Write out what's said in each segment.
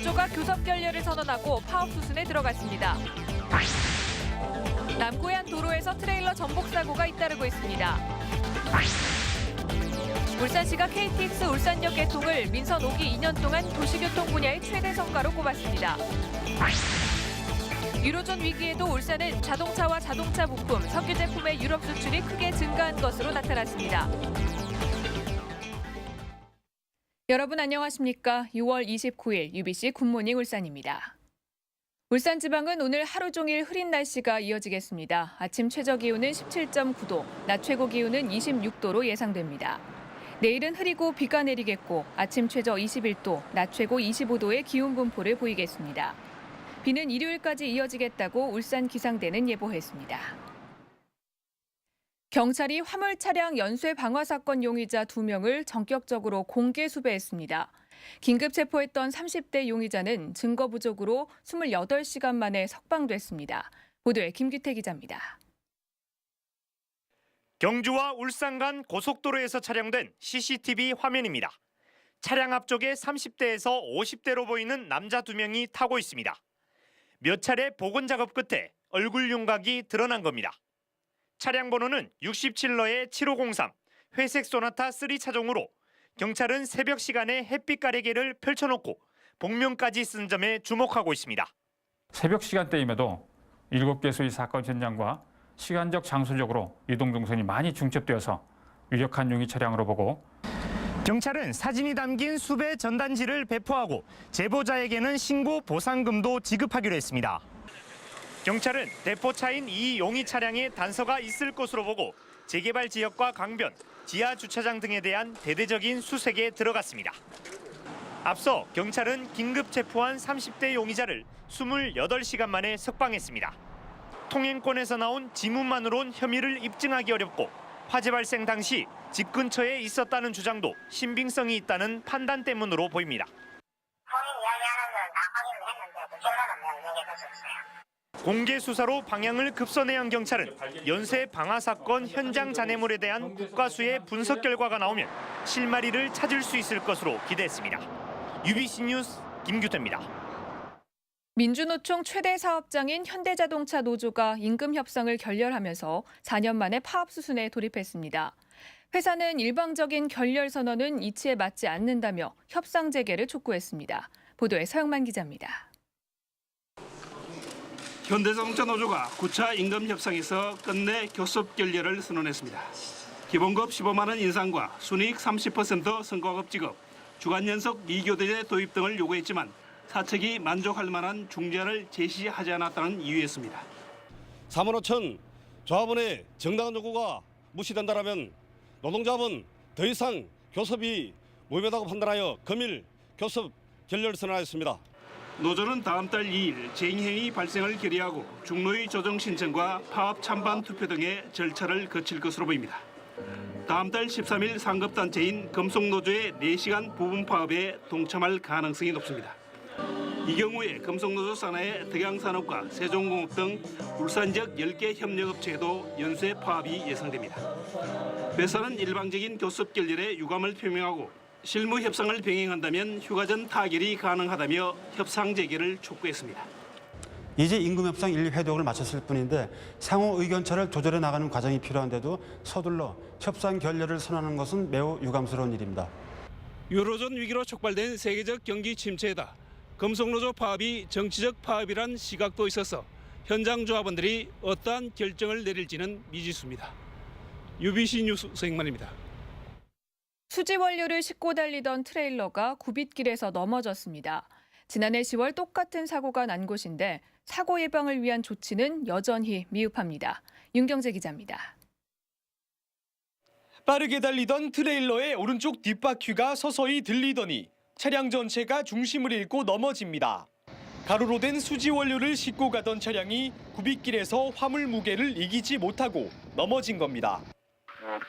노조가 교섭 결렬을 선언하고 파업 수순에 들어갔습니다. 남고양 도로에서 트레일러 전복 사고가 잇따르고 있습니다. 울산시가 KTX 울산역 개통을 민선 5기 2년 동안 도시교통 분야의 최대 성과로 꼽았습니다. 유로존 위기에도 울산은 자동차와 자동차 부품, 석유 제품의 유럽 수출이 크게 증가한 것으로 나타났습니다. 여러분 안녕하십니까? 6월 29일 UBC 굿모닝 울산입니다. 울산지방은 오늘 하루 종일 흐린 날씨가 이어지겠습니다. 아침 최저 기온은 17.9도, 낮 최고 기온은 26도로 예상됩니다. 내일은 흐리고 비가 내리겠고 아침 최저 21도, 낮 최고 25도의 기온 분포를 보이겠습니다. 비는 일요일까지 이어지겠다고 울산 기상대는 예보했습니다. 경찰이 화물 차량 연쇄 방화 사건 용의자 2명을 전격적으로 공개 수배했습니다. 긴급 체포했던 30대 용의자는 증거 부족으로 28시간 만에 석방됐습니다. 보도에 김규태 기자입니다. 경주와 울산 간 고속도로에서 촬영된 CCTV 화면입니다. 차량 앞쪽에 30대에서 50대로 보이는 남자 2명이 타고 있습니다. 몇 차례 복원 작업 끝에 얼굴 윤곽이 드러난 겁니다. 차량 번호는 67러의 7503 회색 소나타 3차종으로 경찰은 새벽 시간에 햇빛 가리개를 펼쳐놓고 복면까지 쓴 점에 주목하고 있습니다. 새벽 시간대임에도 7개소의 사건 현장과 시간적 장소적으로 이동 동선이 많이 중첩되어서 유력한 용의 차량으로 보고 경찰은 사진이 담긴 수배 전단지를 배포하고 제보자에게는 신고 보상금도 지급하기로 했습니다. 경찰은 대포차인 이 용의 차량에 단서가 있을 것으로 보고 재개발 지역과 강변, 지하 주차장 등에 대한 대대적인 수색에 들어갔습니다. 앞서 경찰은 긴급 체포한 30대 용의자를 28시간 만에 석방했습니다. 통행권에서 나온 지문만으로는 혐의를 입증하기 어렵고 화재 발생 당시 집 근처에 있었다는 주장도 신빙성이 있다는 판단 때문으로 보입니다. 본인 이야기하는 건 다 확인을 했는데 구체적으로 얘기해줬어요. 공개 수사로 방향을 급선회한 경찰은 연쇄 방화 사건 현장 잔해물에 대한 국과수의 분석 결과가 나오면 실마리를 찾을 수 있을 것으로 기대했습니다. UBC 뉴스 김규태입니다. 민주노총 최대 사업장인 현대자동차 노조가 임금 협상을 결렬하면서 4년 만에 파업 수순에 돌입했습니다. 회사는 일방적인 결렬 선언은 이치에 맞지 않는다며 협상 재개를 촉구했습니다. 보도에 서영만 기자입니다. 현대자동차 노조가 9차 임금 협상에서 끝내 교섭 결렬을 선언했습니다. 기본급 15만 원 인상과 순이익 30% 성과급 지급, 주간 연속 2교대 도입 등을 요구했지만 사측이 만족할 만한 중재안을 제시하지 않았다는 이유였습니다. 3만 5천 조합원의 정당한 요구가 무시된다면 노동조합은 더 이상 교섭이 무의미하다고 판단하여 금일 교섭 결렬을 선언하였습니다. 노조는 다음 달 2일 쟁행위 발생을 결의하고 중노위 조정 신청과 파업 찬반 투표 등의 절차를 거칠 것으로 보입니다. 다음 달 13일 상급단체인 금속노조의 4시간 부분 파업에 동참할 가능성이 높습니다. 이 경우에 금속노조 산하의 덕양산업과 세종공업 등 울산 지역 10개 협력업체에도 연쇄 파업이 예상됩니다. 회사는 일방적인 교섭 결렬에 유감을 표명하고 실무 협상을 병행한다면 휴가 전 타결이 가능하다며 협상 재개를 촉구했습니다. 이제 임금협상 1, 2 회동을 마쳤을 뿐인데 상호 의견차를 조절해 나가는 과정이 필요한데도 서둘러 협상 결렬을 선언하는 것은 매우 유감스러운 일입니다. 유로존 위기로 촉발된 세계적 경기 침체에다 금속노조 파업이 정치적 파업이란 시각도 있어서 현장 조합원들이 어떠한 결정을 내릴지는 미지수입니다. UBC 뉴스 서영만입니다. 수지 원료를 싣고 달리던 트레일러가 굽잇길에서 넘어졌습니다. 지난해 10월 똑같은 사고가 난 곳인데 사고 예방을 위한 조치는 여전히 미흡합니다. 윤경재 기자입니다. 빠르게 달리던 트레일러의 오른쪽 뒷바퀴가 서서히 들리더니 차량 전체가 중심을 잃고 넘어집니다. 가루로 된 수지 원료를 싣고 가던 차량이 굽잇길에서 화물 무게를 이기지 못하고 넘어진 겁니다.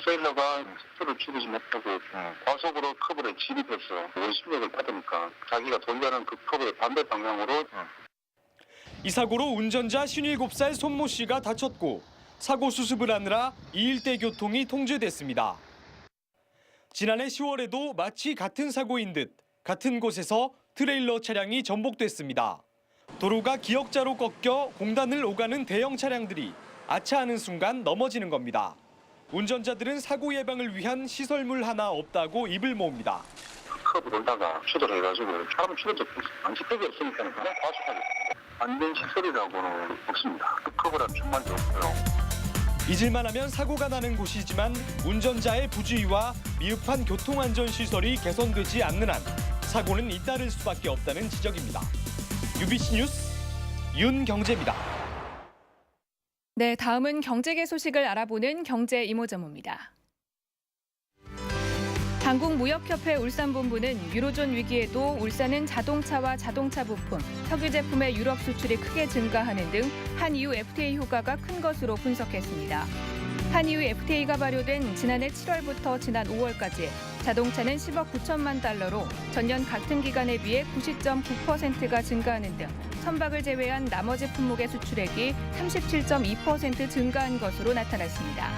트레일러가 속도를 줄이지 못하고 과속으로 커브를 진입해서 원심력을 받으니까 자기가 돌려는 그 커브의 반대 방향으로. 이 사고로 운전자 57살 손모 씨가 다쳤고 사고 수습을 하느라 이일대 교통이 통제됐습니다. 지난해 10월에도 마치 같은 사고인 듯 같은 곳에서 트레일러 차량이 전복됐습니다. 도로가 기역자로 꺾여 공단을 오가는 대형 차량들이 아차하는 순간 넘어지는 겁니다. 운전자들은 사고 예방을 위한 시설물 하나 없다고 입을 모읍니다. 커브 돌다가 추돌해가지고 사람 추돌도 안식벽이 없으니까 그냥 과속하게 안전시설이라고는 없습니다. 커브라 정말 좋고요. 잊을만 하면 사고가 나는 곳이지만 운전자의 부주의와 미흡한 교통안전시설이 개선되지 않는 한 사고는 잇따를 수밖에 없다는 지적입니다. UBC 뉴스 윤경재입니다. 네, 다음은 경제계 소식을 알아보는 경제 이모저모입니다. 한국무역협회 울산본부는 유로존 위기에도 울산은 자동차와 자동차 부품, 석유 제품의 유럽 수출이 크게 증가하는 등 한EU FTA 효과가 큰 것으로 분석했습니다. 한EU FTA가 발효된 지난해 7월부터 지난 5월까지 자동차는 10억 9천만 달러로 전년 같은 기간에 비해 90.9%가 증가하는 등 선박을 제외한 나머지 품목의 수출액이 37.2% 증가한 것으로 나타났습니다.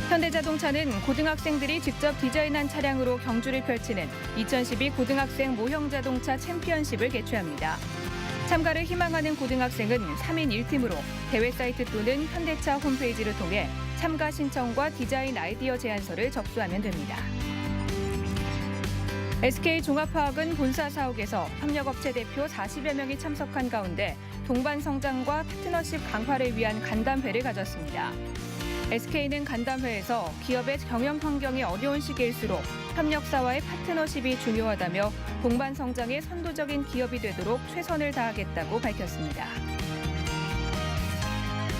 현대자동차는 고등학생들이 직접 디자인한 차량으로 경주를 펼치는 2012 고등학생 모형자동차 챔피언십을 개최합니다. 참가를 희망하는 고등학생은 3인 1팀으로 대회 사이트 또는 현대차 홈페이지를 통해 참가 신청과 디자인 아이디어 제안서를 접수하면 됩니다. SK종합화학은 본사 사옥에서 협력업체 대표 40여 명이 참석한 가운데 동반 성장과 파트너십 강화를 위한 간담회를 가졌습니다. SK는 간담회에서 기업의 경영 환경이 어려운 시기일수록 협력사와의 파트너십이 중요하다며 동반 성장의 선도적인 기업이 되도록 최선을 다하겠다고 밝혔습니다.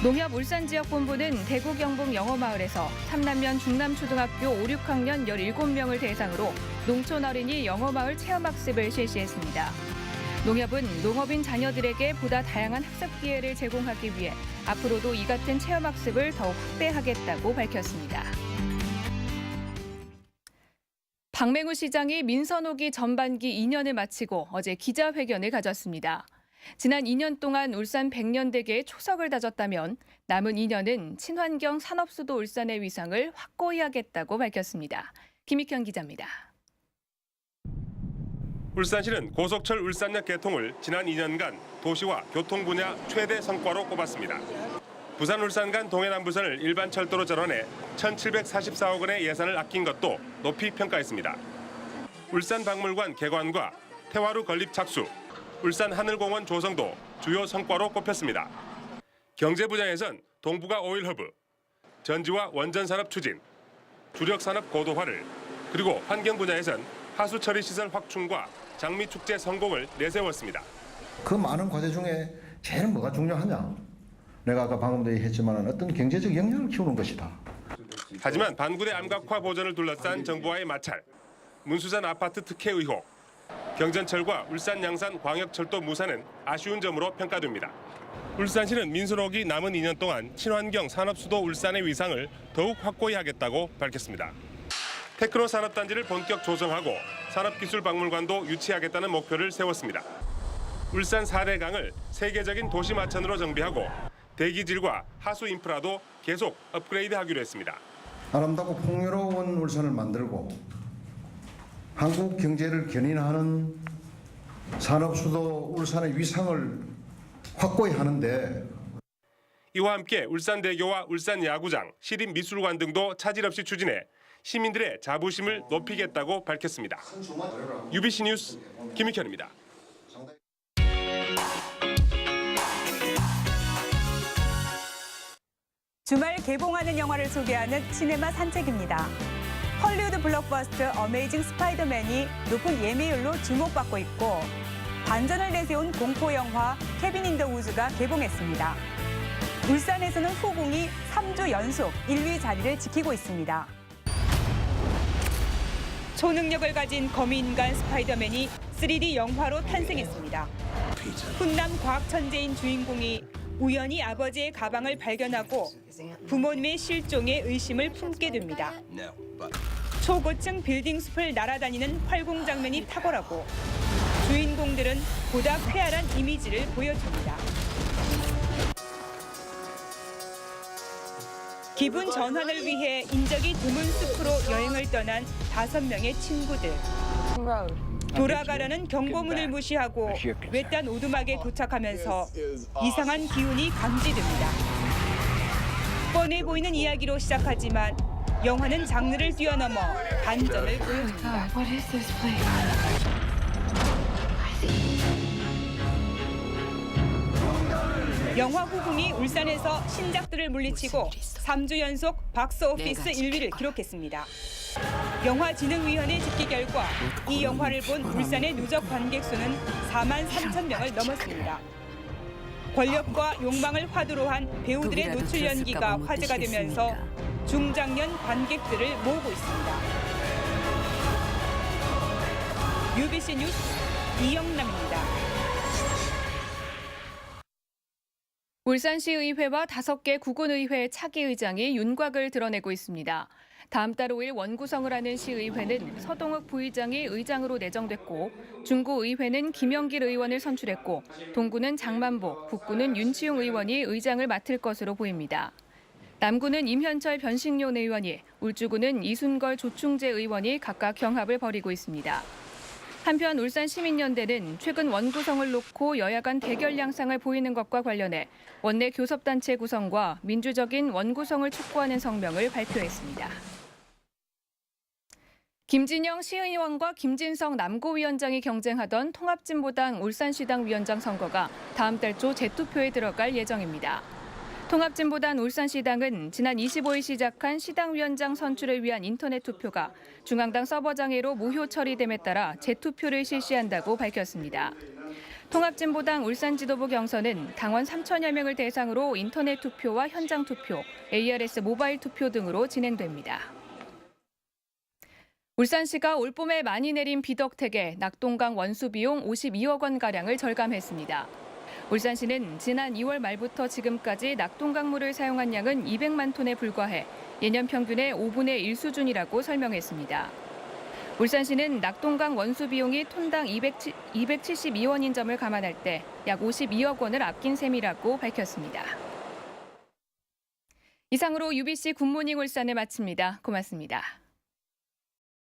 농협 울산지역본부는 대구 경북 영어마을에서 3남면 중남초등학교 5, 6학년 17명을 대상으로 농촌 어린이 영어마을 체험학습을 실시했습니다. 농협은 농업인 자녀들에게 보다 다양한 학습 기회를 제공하기 위해 앞으로도 이 같은 체험학습을 더욱 확대하겠다고 밝혔습니다. 박맹우 시장이 민선호기 전반기 2년을 마치고 어제 기자회견을 가졌습니다. 지난 2년 동안 울산 100년대계의 초석을 다졌다면 남은 2년은 친환경 산업수도 울산의 위상을 확고히 하겠다고 밝혔습니다. 김익현 기자입니다. 울산시는 고속철 울산역 개통을 지난 2년간 도시와 교통 분야 최대 성과로 꼽았습니다. 부산 울산 간 동해남부선을 일반 철도로 전환해 1,744억 원의 예산을 아낀 것도 높이 평가했습니다. 울산 박물관 개관과 태화루 건립 착수, 울산 하늘공원 조성도 주요 성과로 꼽혔습니다. 경제 분야에선 동북아 오일 허브, 전지와 원전 산업 추진, 주력 산업 고도화를, 그리고 환경 분야에선 하수 처리 시설 확충과 장미 축제 성공을 내세웠습니다. 그 많은 과제 중에 제일 뭐가 중요하냐? 내가 아까 방금도 얘기했지만 어떤 경제적 역량을 키우는 것이다. 하지만 반구대 암각화 보전을 둘러싼 정부와의 마찰, 문수산 아파트 특혜 의혹, 경전철과 울산 양산 광역철도 무산은 아쉬운 점으로 평가됩니다. 울산시는 민선호기 남은 2년 동안 친환경 산업수도 울산의 위상을 더욱 확고히 하겠다고 밝혔습니다. 테크노 산업단지를 본격 조성하고 산업기술박물관도 유치하겠다는 목표를 세웠습니다. 울산 4대 강을 세계적인 도시마천으로 정비하고 대기질과 하수 인프라도 계속 업그레이드하기로 했습니다. 아름답고 풍요로운 울산을 만들고 한국 경제를 견인하는 산업수도 울산의 위상을 확고히 하는데 이와 함께 울산대교와 울산야구장, 시립미술관 등도 차질 없이 추진해 시민들의 자부심을 높이겠다고 밝혔습니다. UBC 뉴스 김익현입니다. 주말 개봉하는 영화를 소개하는 시네마 산책입니다. 헐리우드 블록버스터 어메이징 스파이더맨이 높은 예매율로 주목받고 있고 반전을 내세운 공포 영화 케빈 인 더 우즈가 개봉했습니다. 울산에서는 후궁이 3주 연속 1위 자리를 지키고 있습니다. 초능력을 가진 거미인간 스파이더맨이 3D 영화로 탄생했습니다. 훈남 과학 천재인 주인공이 우연히 아버지의 가방을 발견하고 부모님의 실종에 의심을 품게 됩니다. 초고층 빌딩 숲을 날아다니는 활공 장면이 탁월하고 주인공들은 보다 쾌활한 이미지를 보여줍니다. 기분 전환을 위해 인적이 드문 숲으로 여행을 떠난 5명의 친구들. 돌아가라는 경고문을 무시하고 외딴 오두막에 도착하면서 이상한 기운이 감지됩니다. 뻔해 보이는 이야기로 시작하지만 영화는 장르를 뛰어넘어 반전을 보여줍니다. 영화 후궁이 울산에서 신작들을 물리치고 3주 연속 박스오피스 1위를 기록했습니다. 영화진흥위원회 집계 결과 이 영화를 본 울산의 누적 관객 수는 4만 3천 명을 넘었습니다. 권력과 욕망을 화두로 한 배우들의 노출 연기가 화제가 되면서 중장년 관객들을 모으고 있습니다. UBC 뉴스 이영남입니다. 울산시의회와 5개 구군의회 차기 의장이 윤곽을 드러내고 있습니다. 다음 달 5일 원구성을 하는 시의회는 서동욱 부의장이 의장으로 내정됐고 중구의회는 김영길 의원을 선출했고 동구는 장만복, 북구는 윤치용 의원이 의장을 맡을 것으로 보입니다. 남구는 임현철 변식론 의원이, 울주구는 이순걸 조충재 의원이 각각 경합을 벌이고 있습니다. 한편 울산시민연대는 최근 원구성을 놓고 여야 간 대결 양상을 보이는 것과 관련해 원내 교섭단체 구성과 민주적인 원구성을 촉구하는 성명을 발표했습니다. 김진영 시의원과 김진성 남고위원장이 경쟁하던 통합진보당 울산시당 위원장 선거가 다음 달 초 재투표에 들어갈 예정입니다. 통합진보당 울산시당은 지난 25일 시작한 시당위원장 선출을 위한 인터넷 투표가 중앙당 서버 장애로 무효 처리됨에 따라 재투표를 실시한다고 밝혔습니다. 통합진보당 울산 지도부 경선은 당원 3천여 명을 대상으로 인터넷 투표와 현장 투표, ARS 모바일 투표 등으로 진행됩니다. 울산시가 올봄에 많이 내린 비덕택에 낙동강 원수 비용 52억 원가량을 절감했습니다. 울산시는 지난 2월 말부터 지금까지 낙동강물을 사용한 양은 200만 톤에 불과해 예년 평균의 5분의 1 수준이라고 설명했습니다. 울산시는 낙동강 원수 비용이 톤당 272원인 점을 감안할 때 약 52억 원을 아낀 셈이라고 밝혔습니다. 이상으로 UBC 굿모닝 울산을 마칩니다. 고맙습니다.